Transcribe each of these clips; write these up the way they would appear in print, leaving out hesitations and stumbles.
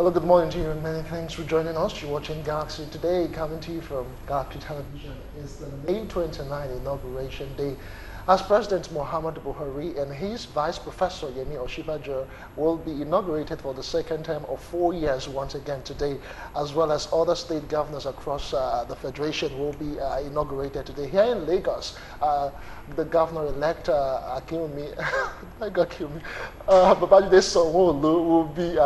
Hello, good morning to you, and many thanks for joining us. You're watching Galaxy today, coming to you from Galaxy Television. It's the May 29 inauguration day, as President Muhammadu Buhari and his Vice Professor Yemi Osinbajo will be inaugurated for the second term of 4 years once again today, as well as other state governors across the Federation will be inaugurated today. Here in Lagos, the governor-elect Babajide Sanwo-Olu will be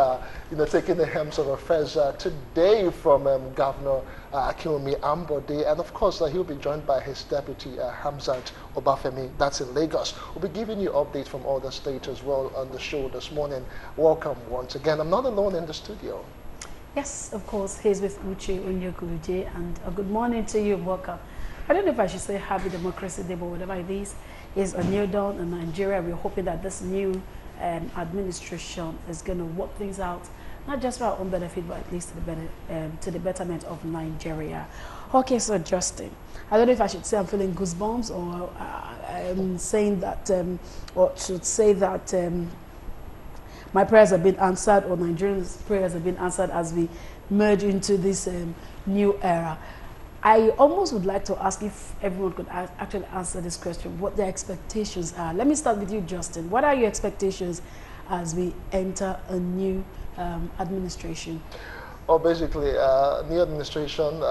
taking the helms of affairs today from Governor Akinwumi Ambode, and of course he'll be joined by his deputy Hamzat Obafemi. That's in Lagos. We'll be giving you updates from other states as well on the show this morning. Welcome once again. I'm not alone in the studio. Yes, of course, he's with Uche Onyekuluje, and a good morning to you, welcome. I don't know if I should say Happy Democracy Day, but whatever it is a new dawn in Nigeria. We're hoping that this new administration is going to work things out, not just for our own benefit, but at least to the betterment of Nigeria. Okay, so Justin, I don't know if I should say I'm feeling goosebumps, or I'm saying that, or should say that my prayers have been answered, or Nigerians' prayers have been answered as we merge into this new era. I almost would like to ask if everyone could actually answer this question, what their expectations are. Let me start with you, Justin. What are your expectations as we enter a new administration? Well, basically, new administration,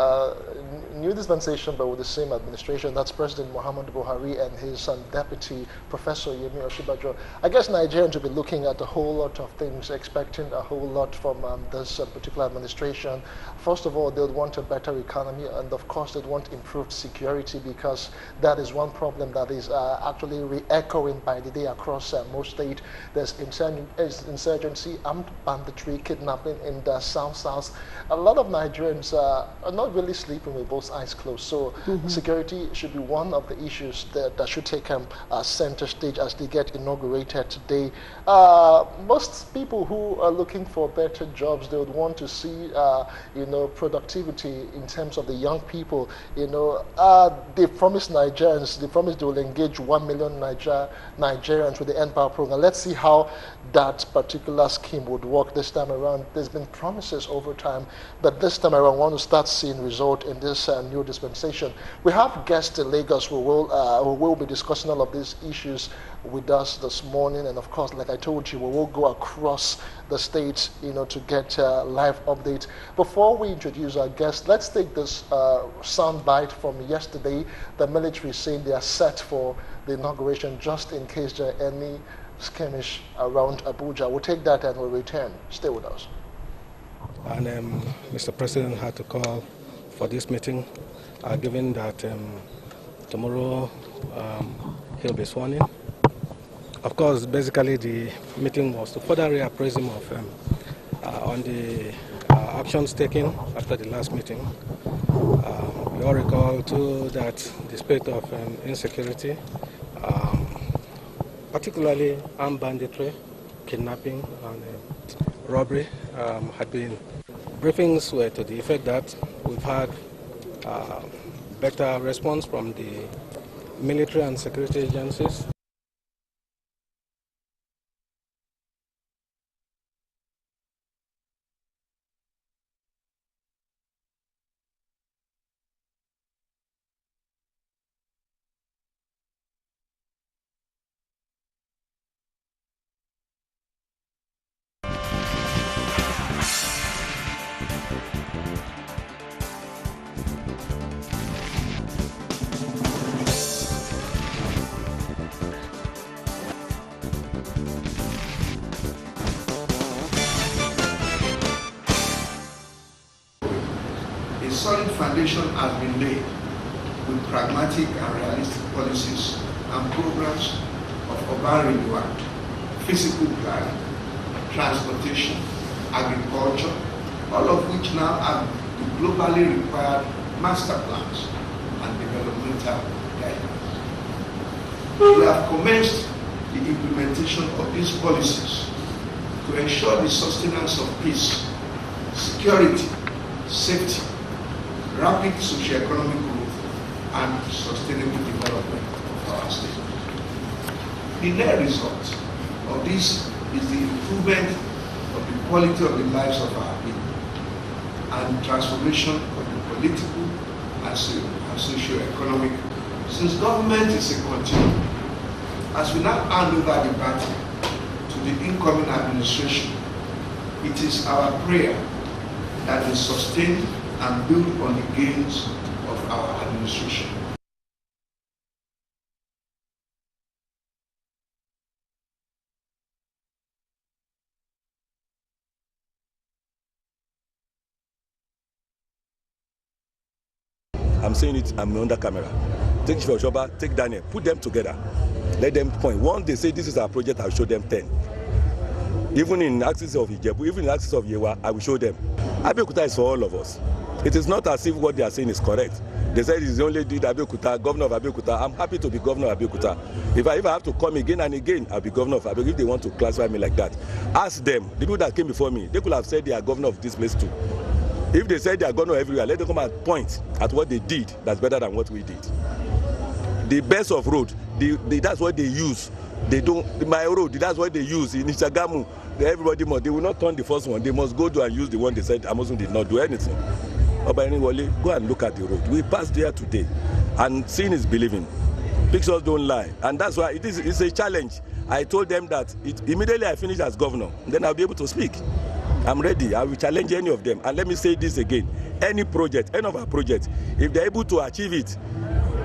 new dispensation, but with the same administration. That's President Muhammadu Buhari and his deputy, Professor Yemi Osinbajo. I guess Nigerians will be looking at a whole lot of things, expecting a whole lot from this particular administration. First of all, they'll want a better economy, and of course, they'd want improved security, because that is one problem that is actually re-echoing by the day across most states. There's insurgency, armed banditry, kidnapping in the south. A lot of Nigerians are not really sleeping with both eyes closed. So security should be one of the issues that should take center stage as they get inaugurated today. Most people who are looking for better jobs, they would want to see, productivity in terms of the young people. They promised Nigerians, they promised they will engage 1 million Nigerians with the N-Power program. Let's see how that particular scheme would work this time around. There's been promises over time, but this time around, we want to start seeing result in this new dispensation. We have guests in Lagos who will be discussing all of these issues with us this morning, and of course, like I told you, we will go across the states, to get live updates. Before we introduce our guests, let's take this sound bite from yesterday. The military saying they are set for the inauguration, just in case there are any skirmish around Abuja. We'll take that and we'll return. Stay with us. And Mr. President had to call for this meeting, given that tomorrow he'll be sworn in. Of course, basically the meeting was to further reappraise him of on the actions taken after the last meeting. We all recall too that the state of insecurity, particularly armed banditry, kidnapping, and robbery, had been briefings were to the effect that we've had better response from the military and security agencies. A solid foundation has been laid with pragmatic and realistic policies and programs of urban renewal, physical planning, transportation, agriculture, all of which now have the globally required master plans and developmental guidelines. We have commenced the implementation of these policies to ensure the sustenance of peace, security, safety, rapid socio-economic growth, and sustainable development of our state. The net result of this is the improvement of the quality of the lives of our people and transformation of the political and socio-economic. Since government is a continuum, as we now hand over the baton to the incoming administration, it is our prayer that they sustain and build on the gains of our administration. I'm saying it, I'm under camera. Take Chief Oshoba, take Daniel, put them together. Let them point. Once they say this is our project, I'll show them 10. Even in axis of Ijebu, even in axis of Yewa, I will show them. Abeokuta is for all of us. It is not as if what they are saying is correct. They said it's the only did Abeokuta, governor of Abeokuta. I'm happy to be governor of Abeokuta. If I ever have to come again and again, I'll be governor of Abeokuta if they want to classify me like that. Ask them, the people that came before me, they could have said they are governor of this place too. If they said they are governor everywhere, let them come and point at what they did that's better than what we did. The best of road, that's what they use. They don't, my road, that's what they use. In Ishagamu, everybody must, they will not turn the first one. They must go to and use the one they said Amazon did not do anything. Obanewale, go and look at the road. We passed there today, and seeing is believing. Pictures don't lie, and that's why it's a challenge. I told them that immediately I finish as governor, then I'll be able to speak. I'm ready. I will challenge any of them. And let me say this again. Any project, any of our projects, if they're able to achieve it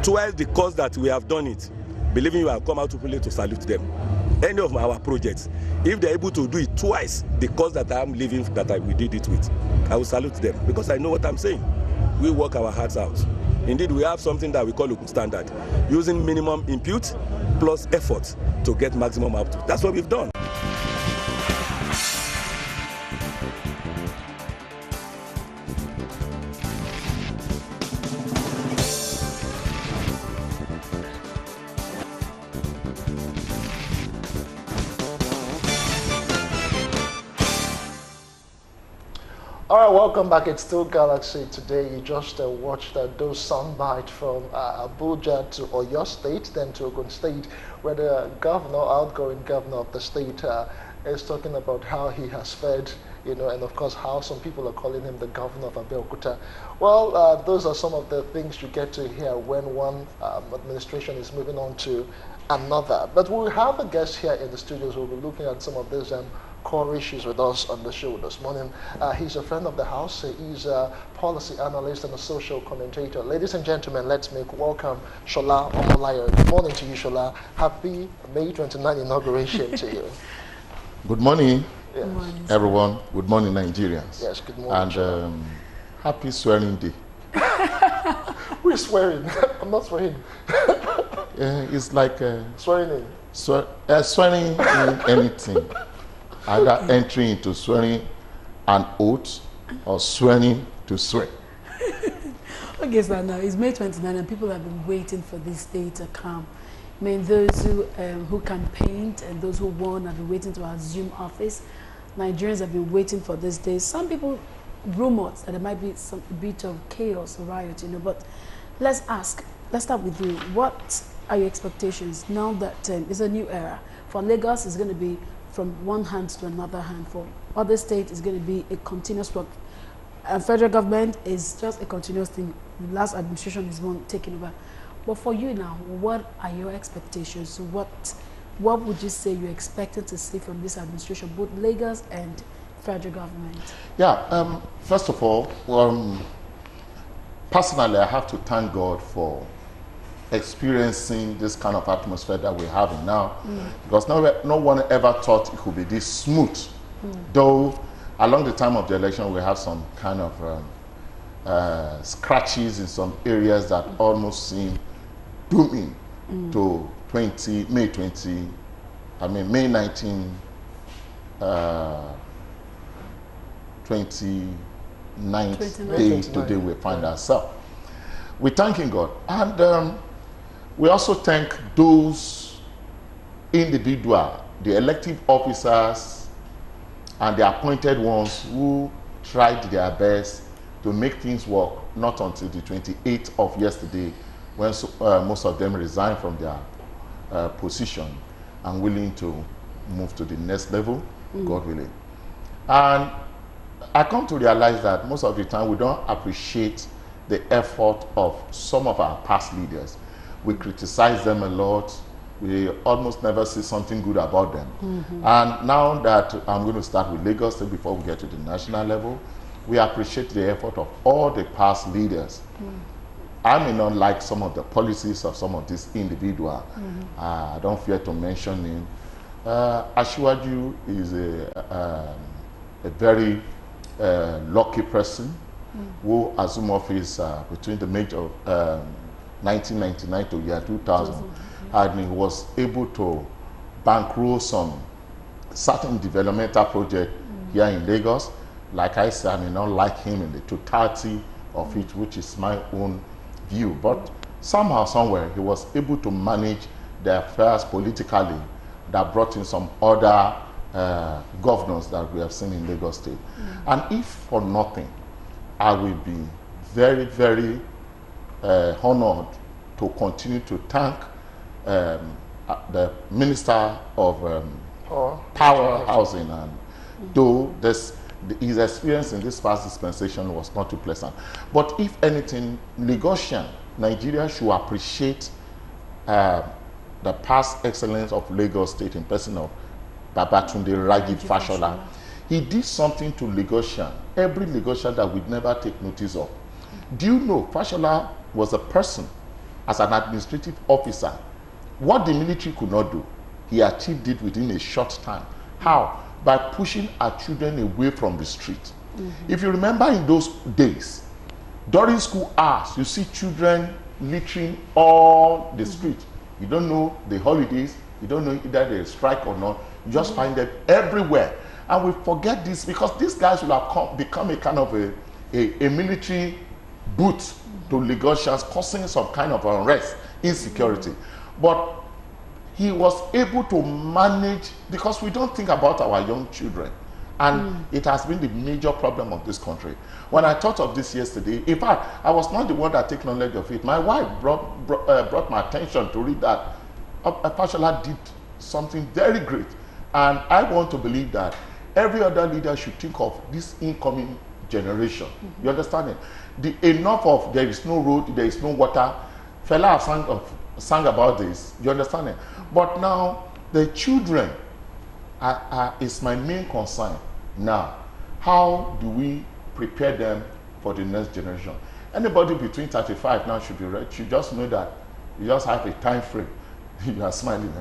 twice the cost that we have done it, believe me, I will come out to salute them. Any of our projects, if they're able to do it twice the cost that I am living, we did it with, I will salute them because I know what I'm saying. We work our hearts out. Indeed, we have something that we call open standard, using minimum input plus effort to get maximum output. That's what we've done. All right, welcome back. It's still Galaxy today. You just watched those soundbite from Abuja to Oyo State, then to Ogun State, where the governor, outgoing governor of the state, is talking about how he has fared, and of course how some people are calling him the governor of Abeokuta. Well, those are some of the things you get to hear when one administration is moving on to another. But we'll have a guest here in the studios who will be looking at some of these core issues with us on the show this morning. He's a friend of the house. He's a policy analyst and a social commentator. Ladies and gentlemen, let's make welcome Shola Omolayo. Good morning to you, Shola. Happy May 29 inauguration to you. Good morning, Yes. Good morning. everyone. Good morning, Nigerians. Yes, good morning. And happy swearing day. Who is swearing? I'm not swearing. It's like Swearing in. swearing in anything. Either entering into swearing an oath or swearing to swear. Okay, so now it's May 29 and people have been waiting for this day to come. I mean, those who campaigned and those who won have been waiting to assume office. Nigerians have been waiting for this day. Some people rumors that there might be some bit of chaos or riot, but let's start with you. What are your expectations now that it's a new era? For Lagos, it's going to be from one hand to another hand. For other states, it's going to be a continuous work. Federal government is just a continuous thing. The last administration is one taking over. But for you now, what are your expectations? What would you say you're expecting to see from this administration, both Lagos and federal government? Yeah, first of all, personally, I have to thank God for experiencing this kind of atmosphere that we're having now, because no one ever thought it could be this smooth. Though along the time of the election we have some kind of scratches in some areas that almost seem dooming to May 19 29th day today we find ourselves. We're thanking God, and we also thank those individual, the elective officers and the appointed ones who tried their best to make things work, not until the 28th of yesterday when most of them resigned from their position and willing to move to the next level, God willing. And I come to realize that most of the time we don't appreciate the effort of some of our past leaders. We criticize them a lot. We almost never see something good about them. And now that I'm going to start with Lagos State before we get to the national level, we appreciate the effort of all the past leaders. I may not like some of the policies of some of these individuals. I don't fear to mention him. Asiwaju is a very lucky person who assumed office between the major 1999 to year 2000, and he was able to bankroll some certain developmental project here in Lagos. Like I said, I may not like him in the totality of it, which is my own view, but somehow, somewhere, he was able to manage the affairs politically that brought in some other governors that we have seen in Lagos State. And if for nothing, I will be very, very honored to continue to thank the Minister of Power, Housing, and though his experience in this past dispensation was not too pleasant. But if anything, Lagosian, Nigeria should appreciate the past excellence of Lagos State in person of Babatunde Raji Fashola. He did something to Lagosian, every Lagosian that we'd never take notice of. Do you know Fashola was a person, as an administrative officer, what the military could not do, he achieved it within a short time. How? By pushing our children away from the street. If you remember in those days, during school hours, you see children littering all the street. You don't know the holidays, you don't know either they strike or not, you just find them everywhere. And we forget this because these guys will have become a kind of a military boot to Lagosians, causing some kind of unrest, insecurity. But he was able to manage, because we don't think about our young children. And it has been the major problem of this country. When I thought of this yesterday, in fact, I was not the one that took knowledge of it. My wife brought my attention to read that Fashola did something very great. And I want to believe that every other leader should think of this incoming generation. You understand it? Enough of there is no road, there is no water. Fela sang about this. You understand it? But now, the children is my main concern. Now, how do we prepare them for the next generation? Anybody between 35 now should be ready. You just know that you just have a time frame. You are smiling,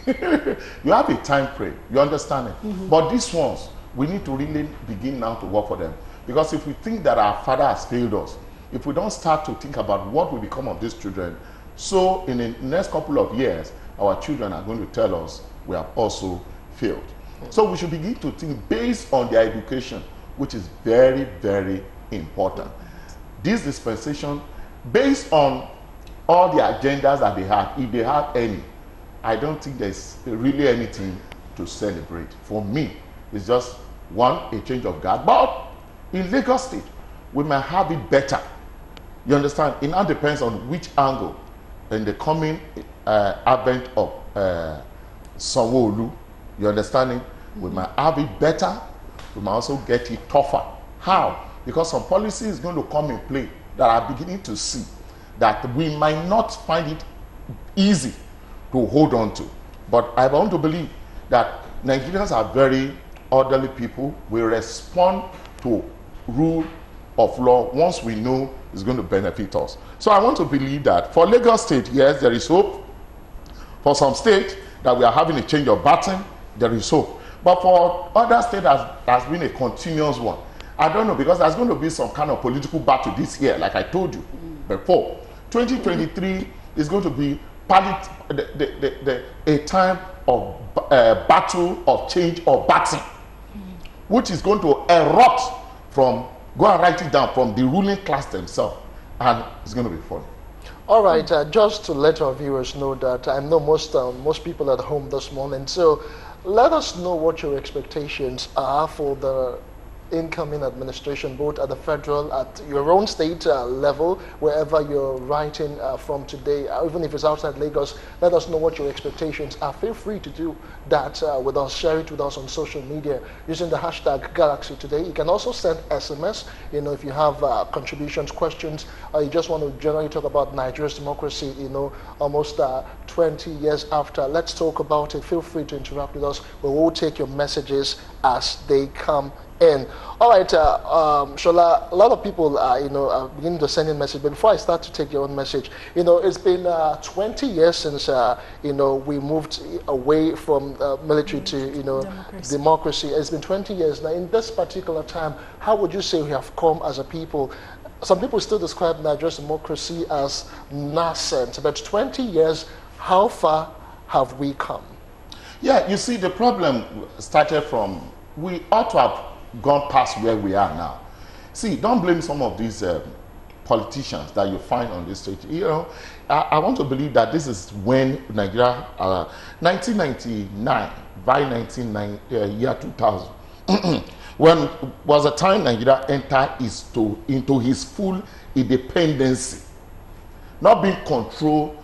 eh? You have a time frame. You understand it? But these ones, we need to really begin now to work for them. Because if we think that our father has failed us, if we don't start to think about what will become of these children, so in the next couple of years, our children are going to tell us we have also failed. So we should begin to think based on their education, which is very, very important. This dispensation, based on all the agendas that they have, if they have any, I don't think there's really anything to celebrate. For me, it's just one, a change of guard. But in Lagos State, we might have it better. You understand? It now depends on which angle in the coming advent of Sanwo-Olu. You understand it? We might have it better. We might also get it tougher. How? Because some policy is going to come in play that are beginning to see that we might not find it easy to hold on to. But I want to believe that Nigerians are very orderly people. We respond to rule of law once we know it's going to benefit us. So I want to believe that for Lagos State, yes, there is hope. For some states that we are having a change of baton, there is hope. But for other states, that's been a continuous one. I don't know, because there's going to be some kind of political battle this year, like I told you before. 2023 is going to be a time of battle, of change, of battle, which is going to erupt from, go and write it down, from the ruling class themselves. And it's going to be fun. All right, just to let our viewers know that I know most people at home this morning, so let us know what your expectations are for the incoming administration, both at the federal, at your own state level, wherever you're writing from today, even if it's outside Lagos. Let us know what your expectations are. Feel free to do that with us. Share it with us on social media using the hashtag Galaxy Today. You can also send SMS, if you have contributions, questions, or you just want to generally talk about Nigeria's democracy, almost 20 years after. Let's talk about it. Feel free to interact with us. We will take your messages as they come in. All right, Shola, a lot of people are beginning to send in messages, but before I start to take your own message, it's been 20 years since we moved away from military to democracy. It's been 20 years now. In this particular time, how would you say we have come as a people? Some people still describe Nigeria's democracy as nascent, but 20 years, how far have we come? Yeah, you see, the problem started from, we ought to have gone past where we are now. See, don't blame some of these politicians that you find on this stage. I want to believe that this is when Nigeria, 1999, by year 2000, when was the time Nigeria entered into his full independence, not being controlled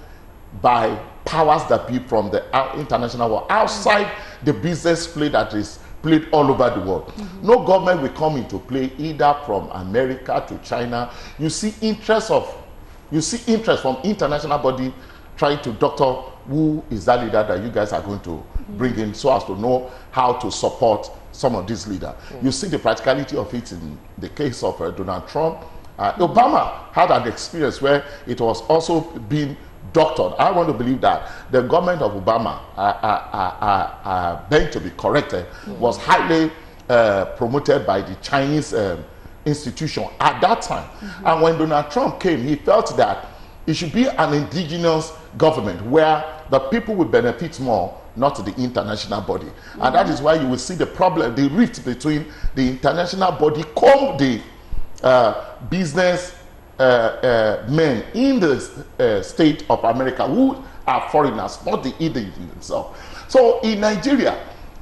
by powers that be from the international world, outside the business play that is played all over the world. No government will come into play, either from America to China. You see interest from international body trying to doctor who is that leader that you guys are going to bring in, so as to know how to support some of these leaders. You see the practicality of it in the case of Donald Trump. Obama had an experience where it was also being doctored. I want to believe that the government of Obama, begged to be corrected, was highly promoted by the Chinese institution at that time. And when Donald Trump came, he felt that it should be an indigenous government where the people will benefit more, not the international body. And that is why you will see the problem, the rift between the international body, the business men in the state of America who are foreigners, not the indigenous themselves. So in Nigeria,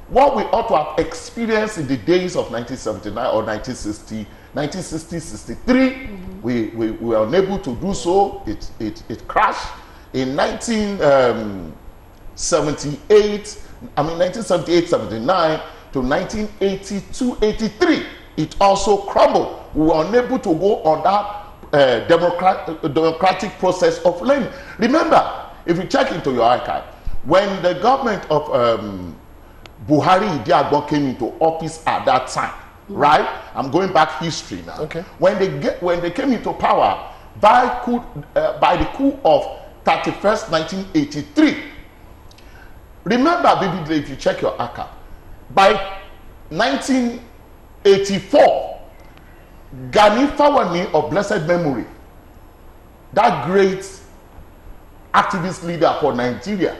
what we ought to have experienced in the days of 1979 or 1963, we were unable to do so. It crashed. In 1978-79 to 1982-83, it also crumbled. We were unable to go on that democratic process of learning. Remember, if you check into your archive, when the government of Buhari came into office at that time, right? I'm going back history now. Okay. When they came into power by the coup of 31st 1983. Remember, baby, if you check your archive, by 1984. Gani Fawani of blessed memory, that great activist leader for Nigeria,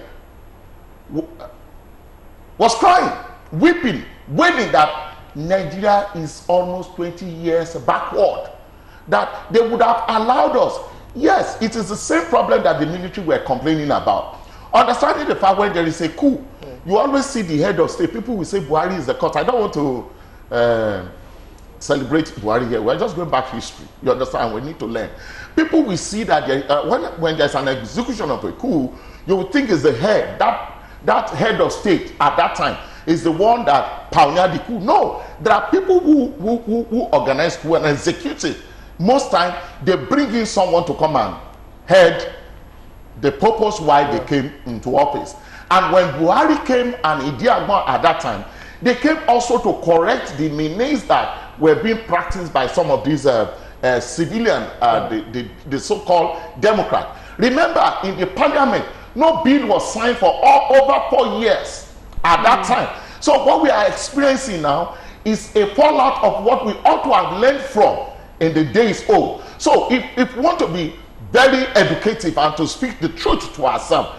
was crying, weeping, wailing that Nigeria is almost 20 years backward, that they would have allowed us. Yes, it is the same problem that the military were complaining about. Understanding the fact when there is a coup, you always see the head of state, people will say Buhari is the cause. I don't want to celebrate Buhari here. We're just going back history. You understand? We need to learn. People will see that when there's an execution of a coup, you would think it's the head. That head of state at that time is the one that pioneered the coup. No, there are people who organize coup and execute it. Most time, they bring in someone to come and head the purpose why they came into office. And when Buhari came and Idiagba at that time, they came also to correct the menace that were being practiced by some of these civilian, the so-called Democrat. Remember, in the parliament, no bill was signed for over 4 years at that time. So what we are experiencing now is a fallout of what we ought to have learned from in the days old. So if we want to be very educative and to speak the truth to ourselves,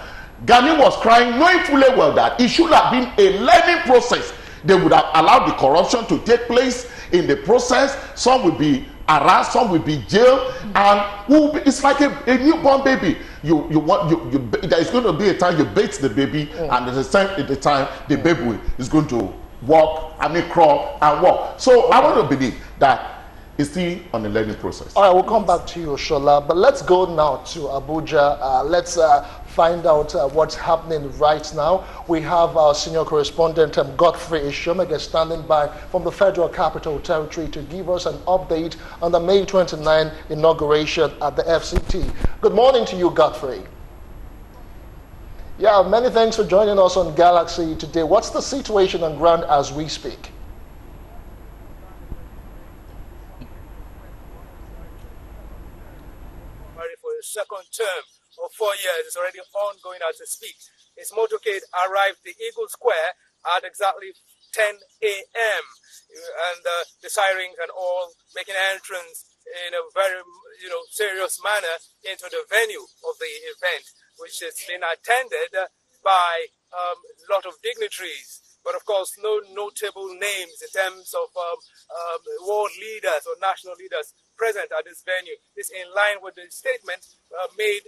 Gani was crying, knowing fully well that it should have been a learning process. They would have allowed the corruption to take place in the process. Some will be harassed, some will be jailed, and it's like a newborn baby. There is going to be a time you bathe the baby, and at the time the baby is going to crawl and walk. So I want to believe that it's still on the learning process. All right, we'll come back to you, Shola, but let's go now to Abuja. Let's find out what's happening right now. We have our senior correspondent, Godfrey Ishomege, standing by from the Federal Capital Territory to give us an update on the May 29 inauguration at the FCT. Good morning to you, Godfrey. Yeah, many thanks for joining us on Galaxy today. What's the situation on ground as we speak? For his second term of 4 years, it's already ongoing as we speak. His motorcade arrived at the Eagle Square at exactly 10 a.m. and the sirens and all making entrance in a very serious manner into the venue of the event, which has been attended by a lot of dignitaries, but of course no notable names in terms of world leaders or national leaders present at this venue. This in line with the statement made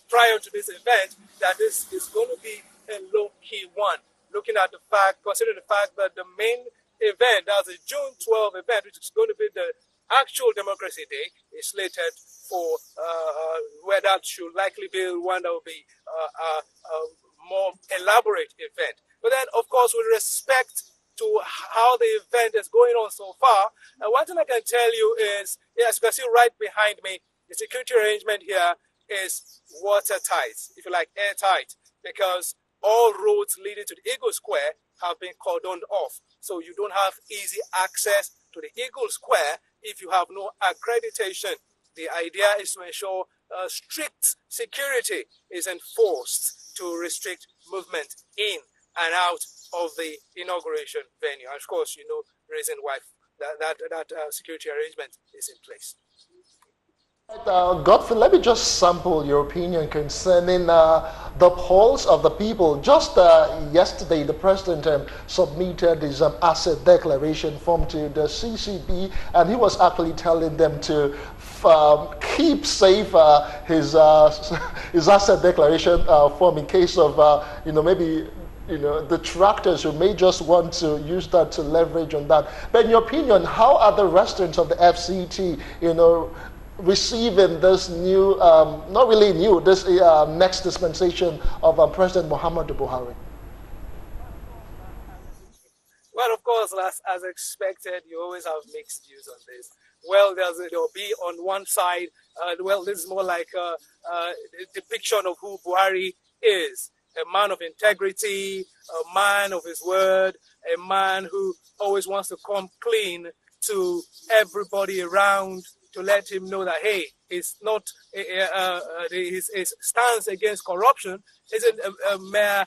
prior to this event that this is going to be a low-key one, looking at the fact, considering the fact that the main event, that's a June 12 event, which is going to be the actual Democracy Day, is slated for where that should likely be one that will be a more elaborate event. But then, of course, with respect to how the event is going on so far, one thing I can tell you is, as you can see right behind me, the security arrangement here is watertight, if you like, airtight, because all roads leading to the Eagle Square have been cordoned off. So you don't have easy access to the Eagle Square if you have no accreditation. The idea is to ensure strict security is enforced to restrict movement in and out of the inauguration venue. And of course, you know the reason why that security arrangement is in place. Godfrey, let me just sample your opinion concerning the pulse of the people. Just yesterday, the president submitted his asset declaration form to the CCB, and he was actually telling them to keep safe his asset declaration form in case of maybe detractors who may just want to use that to leverage on that. But in your opinion, how are the residents of the FCT, receiving this new, not really new, this next dispensation of President Muhammadu Buhari? Well, of course, as expected, you always have mixed views on this. Well, there'll be on one side, this is more like a depiction of who Buhari is. A man of integrity, a man of his word, a man who always wants to come clean to everybody around, to let him know that, hey, it's not his stance against corruption isn't a mere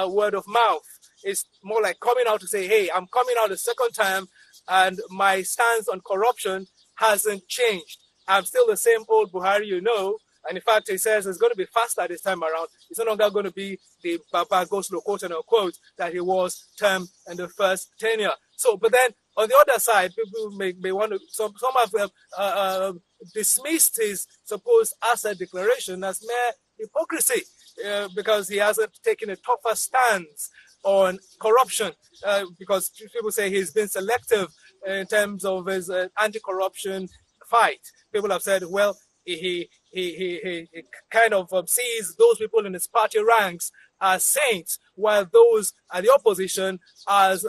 word of mouth. It's more like coming out to say, hey, I'm coming out a second time and my stance on corruption hasn't changed. I'm still the same old Buhari, and in fact, he says it's going to be faster this time around. It's no longer going to be the Baba Goslo, quote unquote, that he was term in the first tenure. So, but then on the other side, people may want to, some have dismissed his supposed asset declaration as mere hypocrisy because he hasn't taken a tougher stance on corruption because people say he's been selective in terms of his anti-corruption fight. People have said, well, he kind of sees those people in his party ranks as saints, while those at the opposition as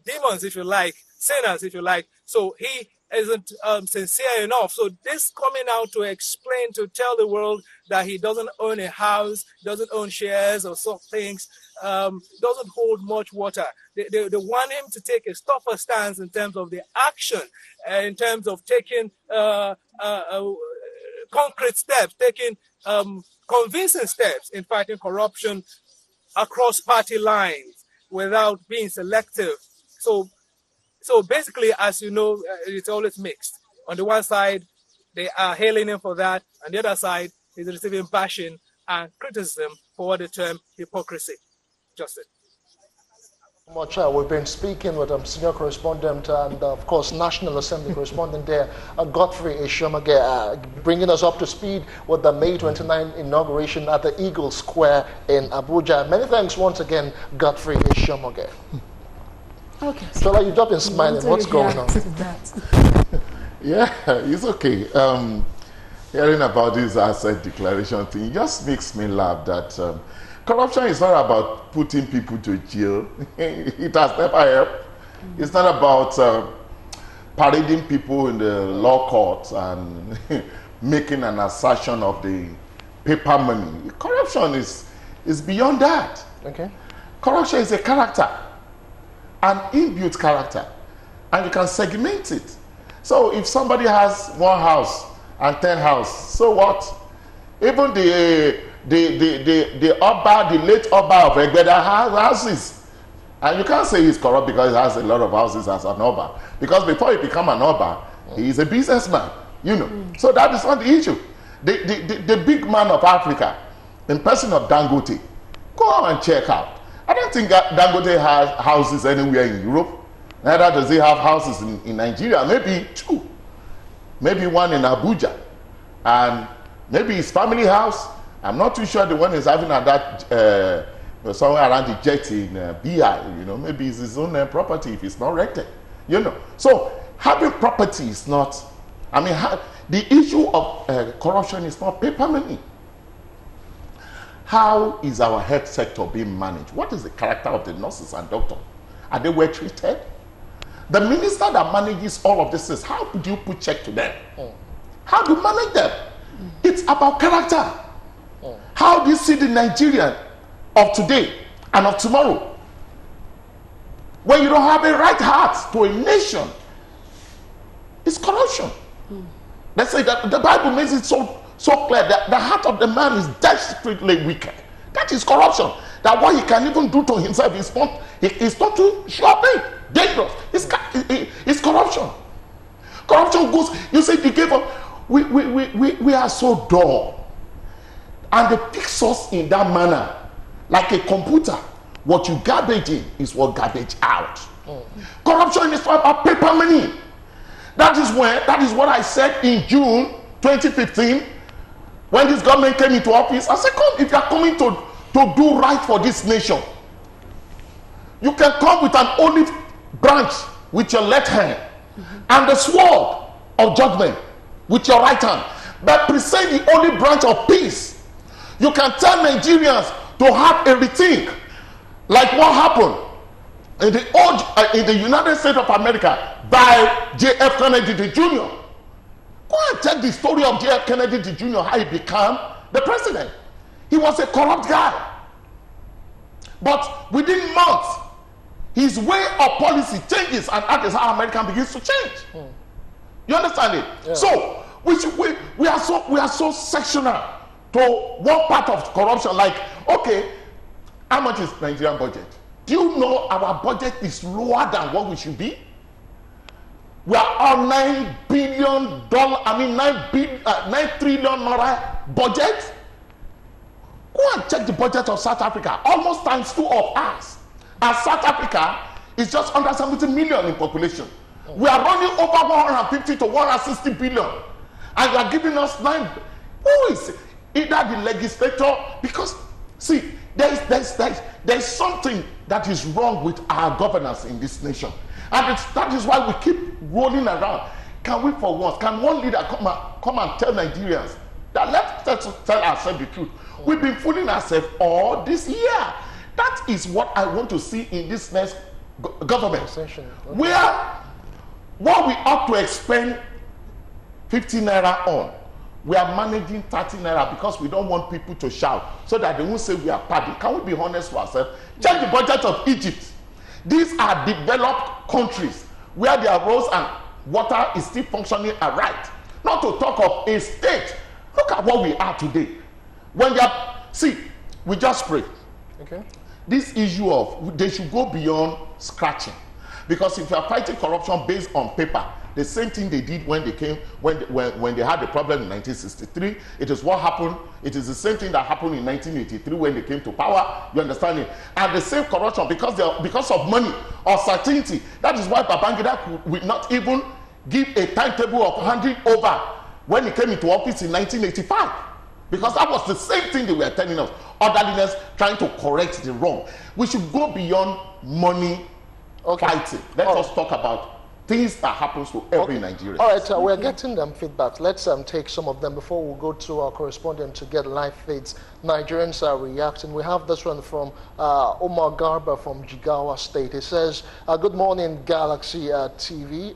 demons, if you like, sinners, if you like. So he isn't sincere enough. So this coming out to explain, to tell the world that he doesn't own a house, doesn't own shares or some things, doesn't hold much water. They want him to take a tougher stance in terms of the action, in terms of taking concrete steps, taking convincing steps in fighting corruption across party lines without being selective. So basically, as you know, it's always mixed. On the one side, they are hailing him for that. On the other side, he's receiving bashing and criticism for what they term hypocrisy. Justin. Much. We've been speaking with senior correspondent and, of course, National Assembly correspondent there, Godfrey Ishomege, bringing us up to speed with the May 29 inauguration at the Eagle Square in Abuja. Many thanks once again, Godfrey Ishomege. Okay. So you dropped in smiling. What's going on? Yeah, it's okay. Hearing about this asset declaration thing just makes me laugh that corruption is not about putting people to jail. It has never helped. It's not about parading people in the law courts and making an assertion of the paper money. Corruption is beyond that. Okay. Corruption is a character, an inbuilt character, and you can segment it. So if somebody has 1 house and 10 houses, so what? Even the Oba, the late Oba of Egbeda has houses. And you can't say he's corrupt because he has a lot of houses as an Oba. Because before he became an Oba, he is a businessman, you know. So that is not the issue. The big man of Africa, in person of Dangote, go and check out. I don't think Dangote has houses anywhere in Europe. Neither does he have houses in Nigeria. Maybe 2. Maybe 1 in Abuja. And maybe his family house. I'm not too sure the one he's having at that, somewhere around the jet in BI. You know, maybe it's his own property if it's not rented. You know. So having property is not, I mean, the issue of corruption is not paper money. How is our health sector being managed? What is the character of the nurses and doctors? Are they well treated? The minister that manages all of this is, how do you put check to them? How do you manage them? It's about character. How do you see the Nigerian of today and of tomorrow? When you don't have a right heart to a nation, it's corruption. They say that the Bible makes it so clear that the heart of the man is desperately wicked. That is corruption. That what he can even do to himself is not too shopping, dangerous. It's corruption. Corruption goes, you say they gave up. We are so dull. And they fix us in that manner. Like a computer. What you garbage in is what garbage out. Corruption is about paper money. That is what I said in June 2015 when this government came into office. I said, come, if you are coming to do right for this nation, you can come with an olive branch with your left hand and the sword of judgment with your right hand, but present the olive branch of peace. You can tell Nigerians to have a rethink, like what happened in the United States of America by J.F. Kennedy Jr. Go and check the story of J.F. Kennedy Jr., how he became the president. He was a corrupt guy. But within months, his way of policy changes, and that is how America begins to change. You understand it? Yeah. So we are so sectional to one part of corruption. Like, okay, how much is Nigerian budget? Do you know our budget is lower than what we should be? We are on $9 billion, $9 trillion budget. Go and check the budget of South Africa, almost times 2 of ours. And South Africa is just under 70 million in population. We are running over 150 to 160 billion. And you are giving us 9. Who is it? Either the legislator, because see, there's something that is wrong with our governance in this nation. And that is why we keep rolling around. Can we for once, can one leader come and tell Nigerians that let's tell ourselves the truth? We've been fooling ourselves all this year. That is what I want to see in this next government. Okay. Where what we ought to expend 50 naira on, we are managing 30 naira because we don't want people to shout so that they won't say we are party. Can we be honest to ourselves? Check the budget of Egypt. These are developed countries where their roads and water is still functioning aright. Not to talk of a state. Look at what we are today. When they are, see, we just pray. Okay. This issue of they should go beyond scratching, because if you are fighting corruption based on paper, the same thing they did when they came when they had the problem in 1963. It is what happened. It is the same thing that happened in 1983 when they came to power. You understand it? And the same corruption because of money or certainty. That is why Babangida would not even give a timetable of handing over when he came into office in 1985. Because that was the same thing they were telling us. Orderliness, trying to correct the wrong. We should go beyond money fighting. Let us talk about things that happens to every Nigerian. All right, we're getting them feedback. Let's take some of them before we go to our correspondent to get live feeds. Nigerians are reacting. We have this one from Omar Garba from Jigawa State. He says, good morning, Galaxy TV.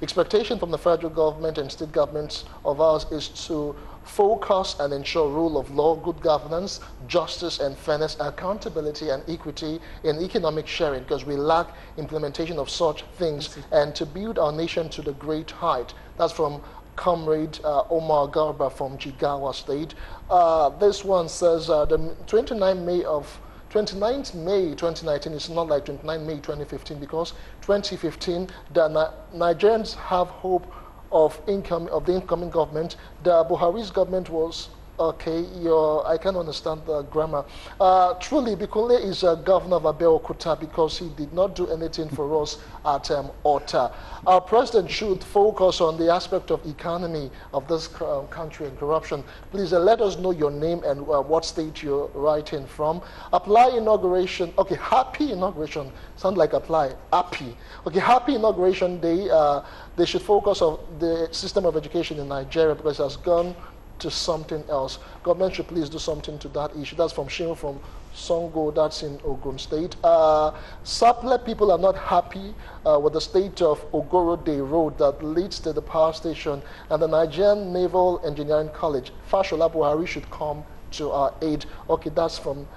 Expectation from the federal government and state governments of ours is to focus and ensure rule of law, good governance, justice and fairness, accountability and equity in economic sharing, because we lack implementation of such things, and to build our nation to the great height. That's from Comrade Omar Garba from Jigawa State. This one says the 29th May 2019 is not like 29 May 2015, because 2015 the Nigerians have hope of the incoming government. The Buhari's government was okay. I can understand the grammar. Truly, Bikunle is a governor of Abeokuta because he did not do anything for us at Ota. Our president should focus on the aspect of economy of this country and corruption. Please let us know your name and what state you're writing from. Apply inauguration. Okay, happy inauguration. Sound like apply. Happy. Okay, happy inauguration day. They should focus on the system of education in Nigeria because it has gone to something else. Government should please do something to that issue. That's from Shim from Songo, that's in Ogun State. Sapele people are not happy with the state of Ogorode Road that leads to the power station and the Nigerian Naval Engineering College. Fashola Buhari should come to our aid. Okay, that's from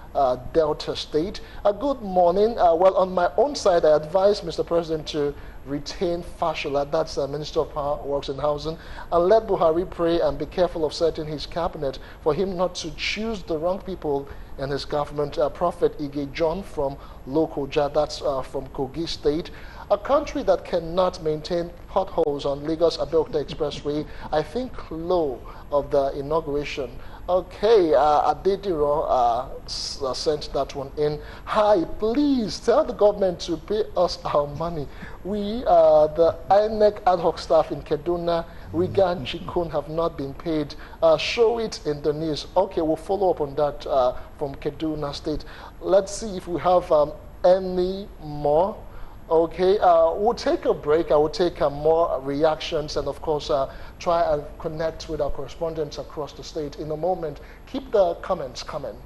Delta State. Good morning. Well, on my own side, I advise Mr. President to retain Fashola, that's the Minister of Power, Works and Housing, and let Buhari pray and be careful of setting his cabinet for him not to choose the wrong people in his government. Prophet Ige John from Lokoja, that's from Kogi State. A country that cannot maintain potholes on Lagos-Abeokuta Expressway, I think low of the inauguration. Okay, Adediro sent that one in. Hi, please tell the government to pay us our money. We, the INEC ad hoc staff in Kaduna, Riga and Chikun have not been paid. Show it in the news. Okay, we'll follow up on that from Kaduna State. Let's see if we have any more. Okay, we'll take a break. I will take more reactions and, of course, try and connect with our correspondents across the state in a moment. Keep the comments coming.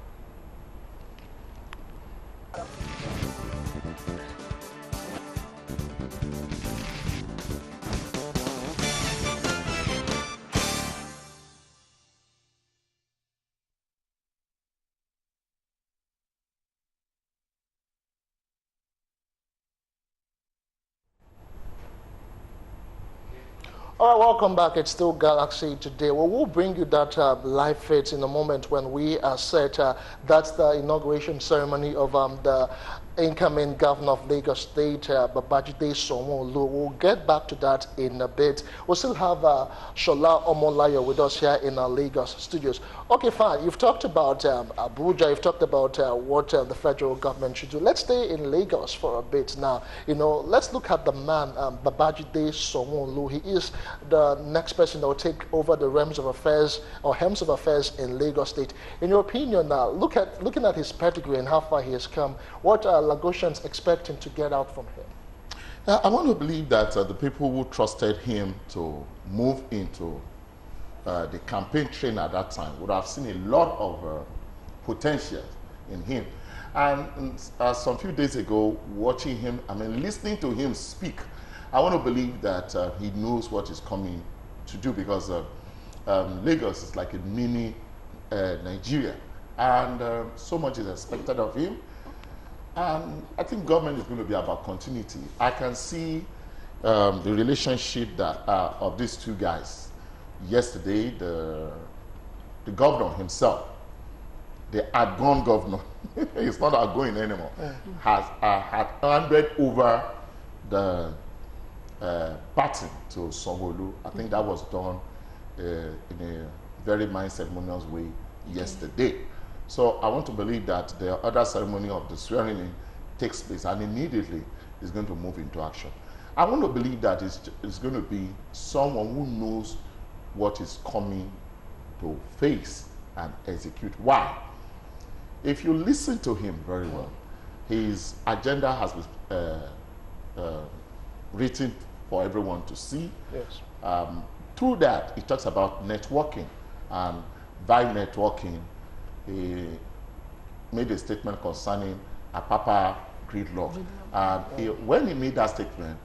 All right, welcome back. It's still Galaxy today. Well, we'll bring you that live feeds in a moment when we are set. That's the inauguration ceremony of the incoming governor of Lagos State, Babajide Sanwo-Olu. We'll get back to that in a bit. We'll still have Shola Omolayo with us here in our Lagos studios. Okay, fine. You've talked about Abuja. You've talked about what the federal government should do. Let's stay in Lagos for a bit now. Let's look at the man, Babajide Sanwo-Olu. He is the next person that will take over the hems of affairs in Lagos State. In your opinion now, looking at his pedigree and how far he has come, what are Lagosians expecting to get out from him? I want to believe that the people who trusted him to move into the campaign train at that time would have seen a lot of potential in him. And some few days ago, watching him, listening to him speak, I want to believe that he knows what is coming to do, because Lagos is like a mini Nigeria, and so much is expected of him. And I think government is going to be about continuity. I can see the relationship of these two guys. Yesterday, the governor himself, the outgoing governor, he's not outgoing anymore, had handed over the baton to Sanwo-Olu. I think that was done in a very ceremonious way yesterday. So I want to believe that the other ceremony of the swearing in takes place, and immediately is going to move into action. I want to believe that it's going to be someone who knows what is coming to face and execute. Why? If you listen to him very well, his agenda has been written for everyone to see. Yes. Through that, it talks about networking, and by networking, he made a statement concerning Apapa gridlock. And when he made that statement,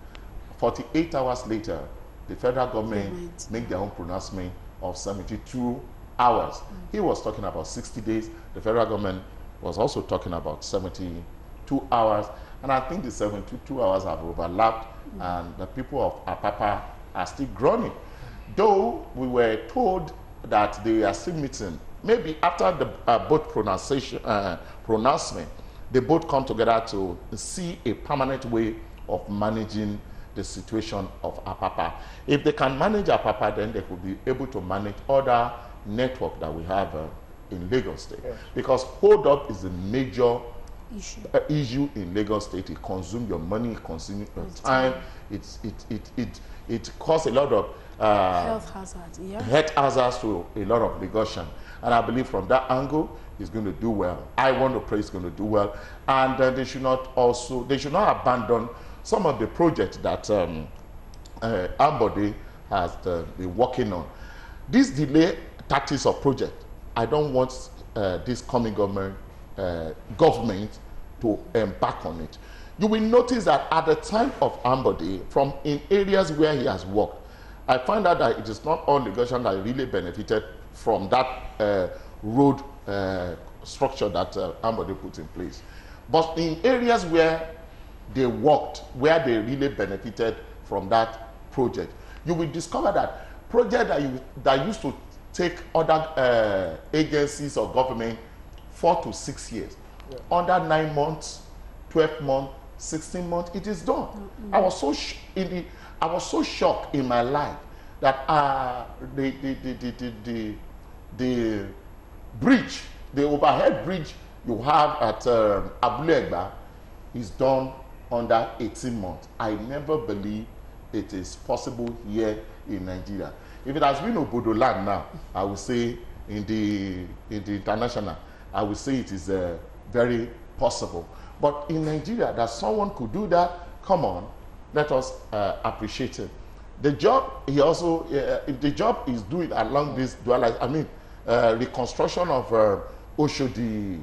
48 hours later, the federal government made their own pronouncement of 72 hours. He was talking about 60 days. The federal government was also talking about 72 hours. And I think the 72 hours have overlapped, and the people of Apapa are still groaning. Though we were told that they are still meeting, maybe after the both pronouncement, they both come together to see a permanent way of managing the situation of Apapa. If they can manage Apapa, then they could be able to manage other network that we have in Lagos State. Yes. Because hold up is a major issue in Lagos State. It consumes your money, it consumes your time. It causes a lot of health hazards. Yeah. Health hazards to a lot of Lagosians. And I believe from that angle, he's going to do well. I want to pray he's going to do well. And they should not abandon some of the projects that Ambode has been working on. This delay tactics of project, I don't want this coming government to embark on it. You will notice that at the time of Ambode, from in areas where he has worked, I find out that it is not all Lagosians that really benefited from that road structure that Ambode put in place. But in areas where they worked, where they really benefited from that project, you will discover that project that used to take other agencies or government 4 to 6 years, under 9 months, 12 months, 16 months, it is done. I was so shocked in my life that the bridge, the overhead bridge you have at Abule-Egba is done under 18 months. I never believe it is possible here in Nigeria. If it has been Obodo land now, I would say in the international, I would say it is very possible. But in Nigeria, that someone could do that, come on, let us appreciate it. The job he also, if the job is doing along this dual, I mean, reconstruction of Oshodi,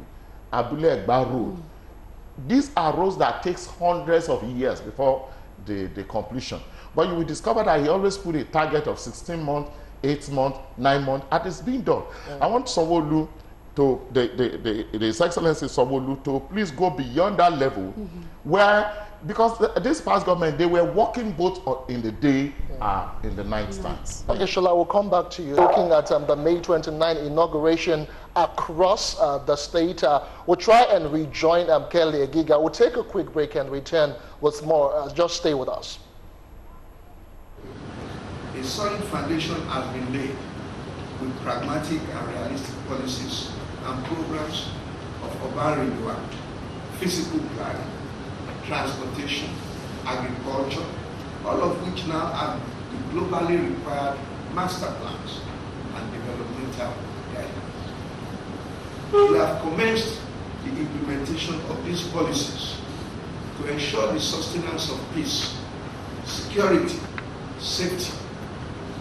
Abule-Egba road. These are roads that takes hundreds of years before the completion. But you will discover that he always put a target of 16 months, 8 months, 9 months, and it's being done. I want Sanwo-Olu to, His Excellency Sanwo-Olu to please go beyond that level where, because this past government, they were working both in the day and in the night time. Okay, Shola, we'll come back to you. Looking at the May 29 inauguration across the state, we'll try and rejoin Kelly Egiga. We'll take a quick break and return with more. Just stay with us. A solid foundation has been laid with pragmatic and realistic policies and programs of urban renewal, physical planning, transportation, agriculture, all of which now have the globally required master plans and developmental guidelines. We have commenced the implementation of these policies to ensure the sustenance of peace, security, safety,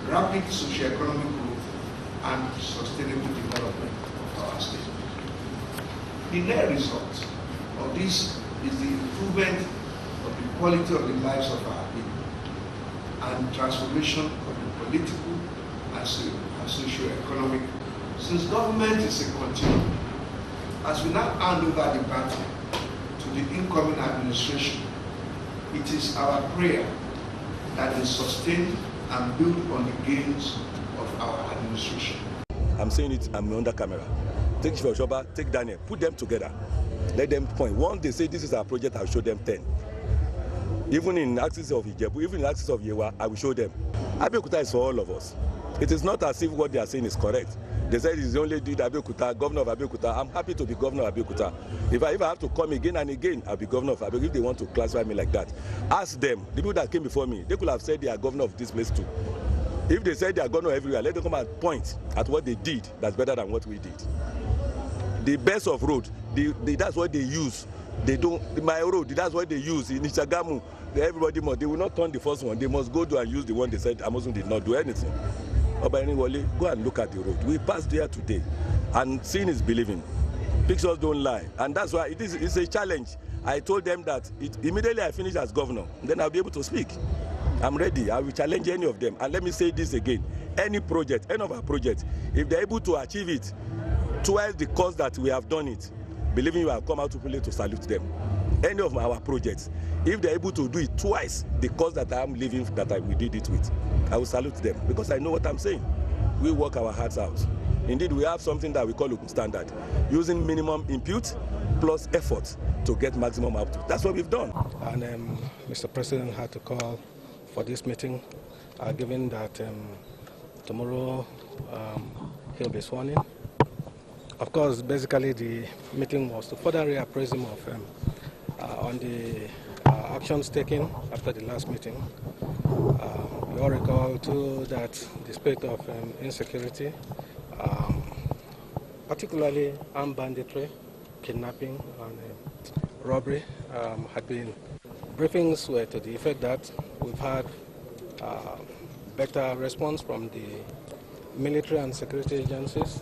rapid socio-economic growth, and sustainable development of our state. The net result of this is the improvement of the quality of the lives of our people and transformation of the political and socio-economic. Since government is a continuum, as we now hand over the baton to the incoming administration, it is our prayer that they sustain and build on the gains of our administration. I'm saying it, I'm under camera. Take Shoba, take Daniel, put them together. Let them point. Once they say this is our project, I'll show them 10. Even in axis of Ijebu, even in axis of Yewa, I will show them. Abeokuta is for all of us. It is not as if what they are saying is correct. They said it's only did Abeokuta, governor of Abeokuta. I'm happy to be governor of Abeokuta. If I have to come again and again, I'll be governor of Abeokuta if they want to classify me like that. Ask them, the people that came before me, they could have said they are governor of this place too. If they said they are governor everywhere, let them come and point at what they did that's better than what we did. The best of road, that's what they use. They don't, my road, that's what they use in Ishagamu. everybody must, they will not turn the first one. They must go to and use the one they said Amazon did not do anything. Go and look at the road. We passed there today, and seeing is believing. Pictures don't lie, and that's why it's a challenge. I told them that immediately I finish as governor, then I'll be able to speak. I'm ready. I will challenge any of them. And let me say this again: any project, any of our projects, if they're able to achieve it twice the cost that we have done it, believing you, I'll come out to play to salute them. Any of our projects, if they're able to do it twice the cost that I'm living we did it with, I will salute them, because I know what I'm saying. We work our hearts out. Indeed, we have something that we call open standard, using minimum input plus effort to get maximum output. That's what we've done. And Mr. President had to call for this meeting, given that tomorrow he'll be sworn in. Of course, basically the meeting was to further reappraise him of on the actions taken after the last meeting. You all recall too that the state of insecurity, particularly armed banditry, kidnapping and robbery, had been. Briefings were to the effect that we've had better response from the military and security agencies.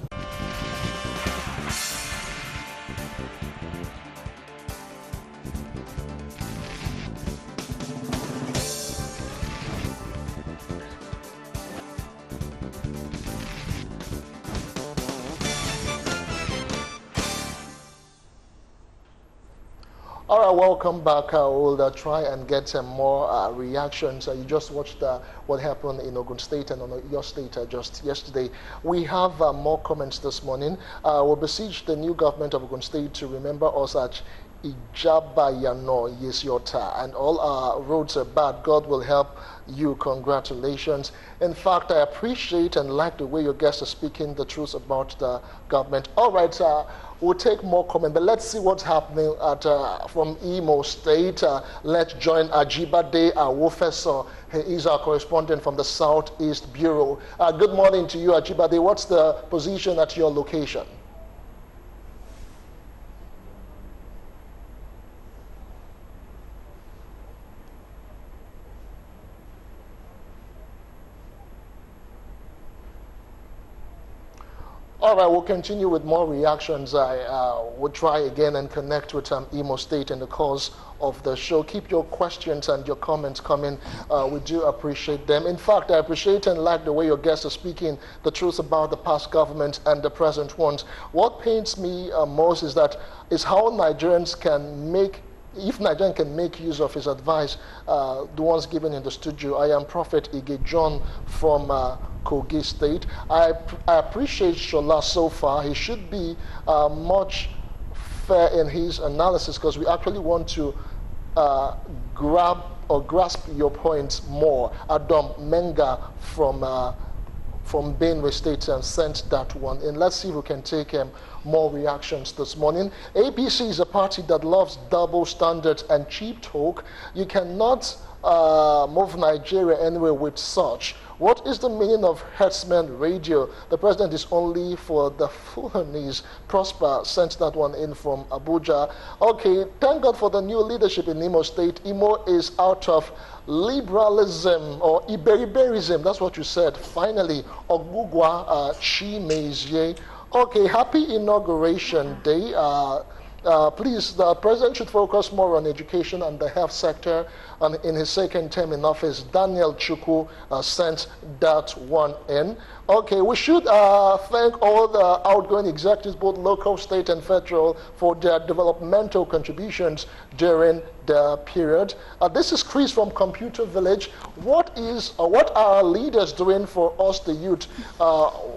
All right, welcome back. We'll try and get some more reactions. You just watched what happened in Ogun State and on your state just yesterday. We have more comments this morning. We'll beseech the new government of Ogun State to remember us at Ijabayano Yesyota, and all our roads are bad. God will help you. Congratulations. In fact, I appreciate and like the way your guests are speaking the truth about the government. All right, we'll take more comment, but let's see what's happening from Imo State. Let's join Ajibade Awofeso. He is our correspondent from the Southeast Bureau. Good morning to you, Ajibade. What's the position at your location? All right, we'll continue with more reactions. I will try again and connect with Imo State in the course of the show. Keep your questions and your comments coming. We do appreciate them. In fact, I appreciate and like the way your guests are speaking the truth about the past government and the present ones. What pains me most is how Nigerians can make, if Nigerian can make use of his advice, the ones given in the studio. I am Prophet Ige John from Kogi State. I appreciate Shola so far. He should be much fair in his analysis, because we actually want to grasp your points more. Adam Menga from Benue State sent that one in. Let's see if we can take more reactions this morning. APC is a party that loves double standards and cheap talk. You cannot move Nigeria anywhere with such. What is the meaning of Herdsman Radio? The president is only for the Fulanis. Prosper sent that one in from Abuja. Okay, thank God for the new leadership in Imo State. Imo is out of liberalism or Iberiberism. That's what you said. Finally, Ogugwa Chimezie. Okay, happy inauguration day. Please, the president should focus more on education and the health sector. In his second term in office, Daniel Chukwu sent that one in. Okay, we should thank all the outgoing executives, both local, state, and federal, for their developmental contributions during the period. This is Chris from Computer Village. What are our leaders doing for us, the youth?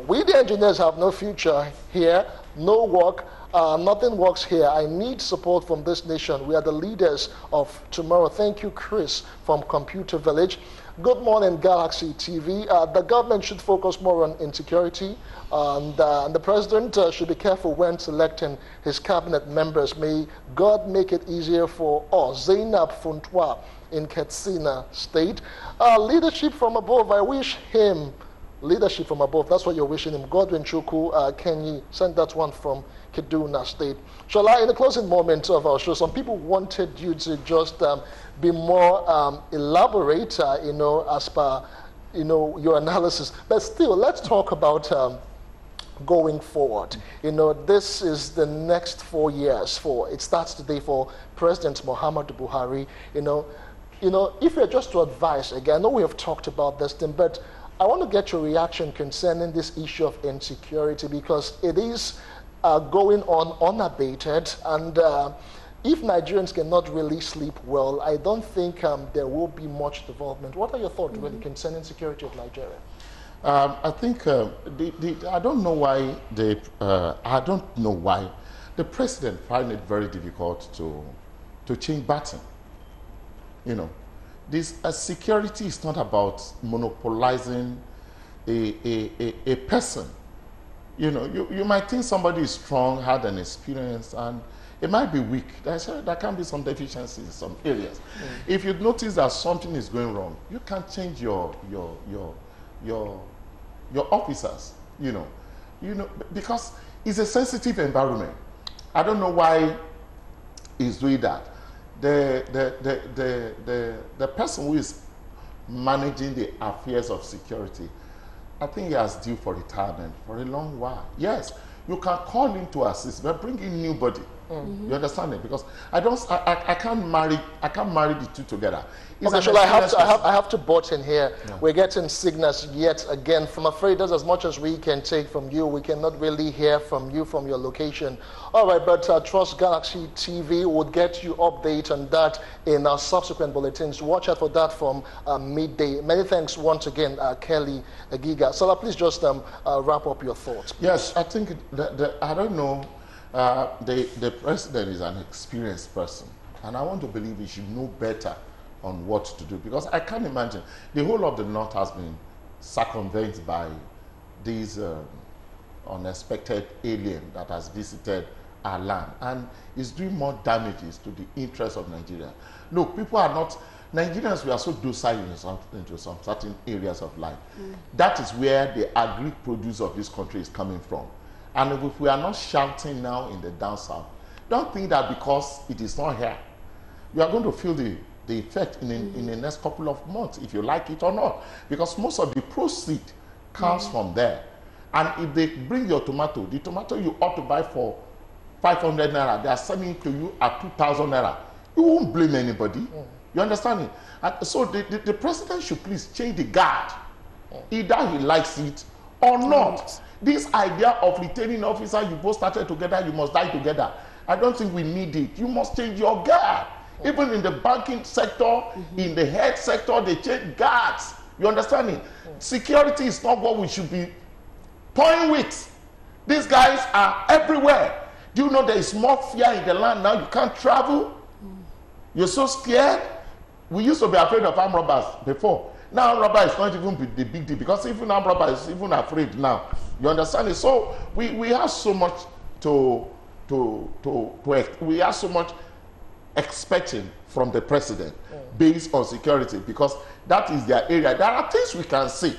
We, the engineers, have no future here, no work. Nothing works here. I need support from this nation. We are the leaders of tomorrow. Thank you, Chris from Computer Village. Good morning, Galaxy TV. The government should focus more on insecurity, and the president should be careful when selecting his cabinet members. May God make it easier for us. Zainab Funtwa in Katsina State. Leadership from above, I wish him leadership from above. That's what you're wishing him. Godwin Chukwu, Kenyi, send that one from Kaduna State. Shola, in the closing moment of our show, some people wanted you to just be more elaborate, as per, your analysis. But still, let's talk about going forward. This is the next 4 years it starts today for President Muhammadu Buhari. If you're just to advise, again, I know we have talked about this thing, but I want to get your reaction concerning this issue of insecurity, because it is going on unabated, and if Nigerians cannot really sleep well, I don't think there will be much development. What are your thoughts really concerning security of Nigeria? I think I don't know why the president find it very difficult to change baton. This security is not about monopolizing a person. You might think somebody is strong, had an experience, and it might be weak. There can be some deficiencies in some areas. If you notice that something is going wrong, you can change your officers. Because it's a sensitive environment. I don't know why he's doing that. The person who is managing the affairs of security, I think he has due for retirement for a long while. Yes, you can call him to assist, but bring in nobody. You understand it? Because I can't marry the two together. Okay, so I have to butt in here. Yeah. We're getting signals yet again. I'm afraid that's as much as we can take from you. We cannot really hear from you from your location. All right, but Trust Galaxy TV will get you update on that in our subsequent bulletins. Watch out for that from midday. Many thanks once again, Kelly Giga. So please just wrap up your thoughts. Please. Yes, I think I don't know. The president is an experienced person, and I want to believe he should know better on what to do, because I can't imagine the whole of the north has been circumvented by these unexpected alien that has visited our land and is doing more damages to the interests of Nigeria. Look, people are not Nigerians. We are so docile into some certain areas of life. That is where the agri produce of this country is coming from. And if we are not shouting now in the down south, don't think that because it is not here, you are going to feel the effect in the next couple of months, if you like it or not. Because most of the proceed comes from there. And if they bring your tomato, the tomato you ought to buy for 500 naira, they are selling it to you at 2,000 naira. You won't blame anybody. You understand it? And so the president should please change the guard. Either he likes it or not. This idea of retaining officers, you both started together, you must die together. I don't think we need it. You must change your guard. Even in the banking sector, in the health sector, they change guards. You understand it? Security is not what we should be toying with. These guys are everywhere. Do you know there is more fear in the land now? You can't travel. You're so scared. We used to be afraid of armed robbers before. Now armed robber is not even the big deal, because even armed robber is even afraid now. You understand it? So we have so much we have so much expecting from the president based on security, because that is their area. There are things we can say,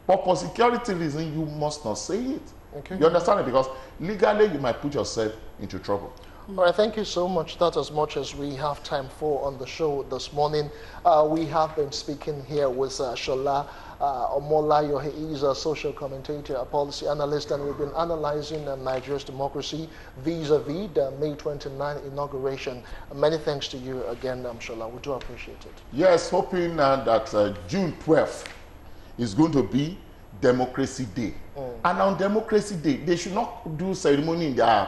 but for security reasons, you must not say it. Okay. You understand it? Because legally, you might put yourself into trouble. All right, thank you so much. That's as much as we have time for on the show this morning. We have been speaking here with Shola Omolayo. He is a social commentator, a policy analyst, and we've been analyzing Nigeria's democracy vis-a-vis the May 29 inauguration. Many thanks to you again, Shola. We do appreciate it. Yes, hoping that June 12th is going to be Democracy Day. And on Democracy Day, they should not do ceremony in their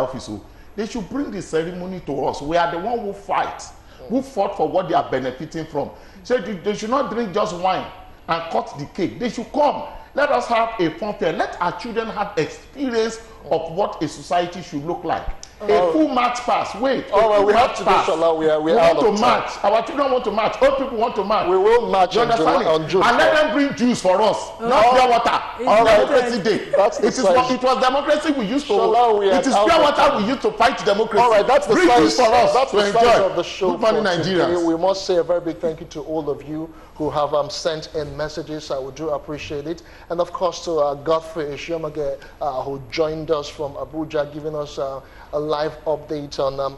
office. They should bring the ceremony to us. We are the one who fight, who fought for what they are benefiting from. So they should not drink just wine and cut the cake. They should come. Let us have a fun fair. Let our children have experience of what a society should look like. A full match pass. Wait. All right, we have to do, Shola. We want to match. Our children want to match. Old people want to match. We will match on June. And let them bring juice for us, not pure water. All right, Democracy Day. It was democracy we used to. Shola, it is pure water we used to fight democracy. All right, that's the bring size juice for us. That's the size of the show. Good morning, Nigerians. We must say a very big thank you to all of you who have sent in messages. I would do appreciate it. And of course to Godfrey Ishiomage, who joined us from Abuja, giving us a live update on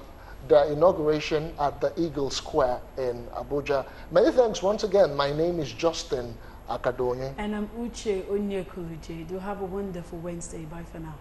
the inauguration at the Eagle Square in Abuja. Many thanks once again. My name is Justin Akadonye. And I'm Uche Onyekuluje. Do have a wonderful Wednesday. Bye for now.